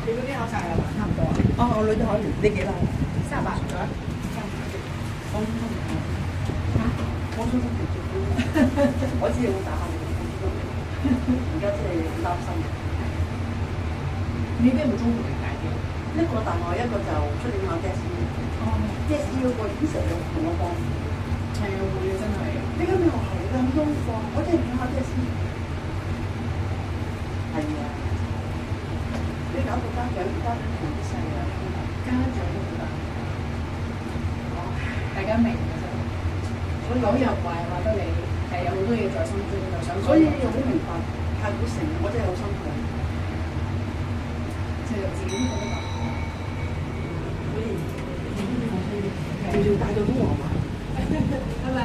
你嗰啲考晒啦嘛，差唔多啊。哦，我女都考完，你幾耐？38咗。我想我知你會打下你，而家真係擔心。你咩會中途嚟解嘅？一個大學，一個就出年考 DSE。哦，DSE 嗰個已經成日同我講。係啊，會啊，真係。呢間咩學校嚟㗎？咁多課，我真係唔想考 DSE。係啊。你搞到家長同啲細啊，家長都好大。哦，大家明嘅啫。所以講又唔係話得你係有好多嘢在心中，就想。所以又好明白，太古城我真係好辛苦。就自己覺得難。所以仲要帶到東華嘛？拜拜。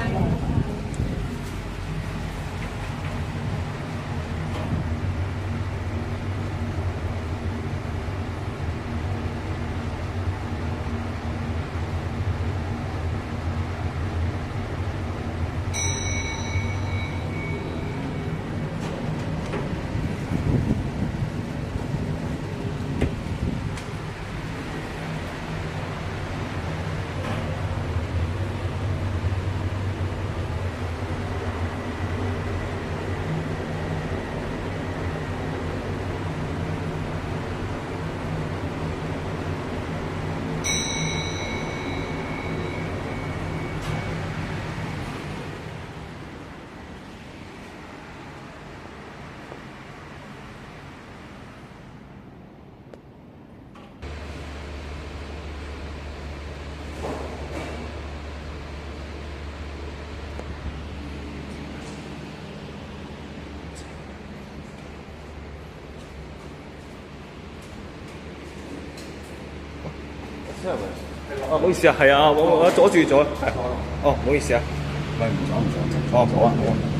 哦，唔好意思啊，係啊，我阻住咗，係，哦，唔好意思啊，唔阻，哦，好啊，好啊。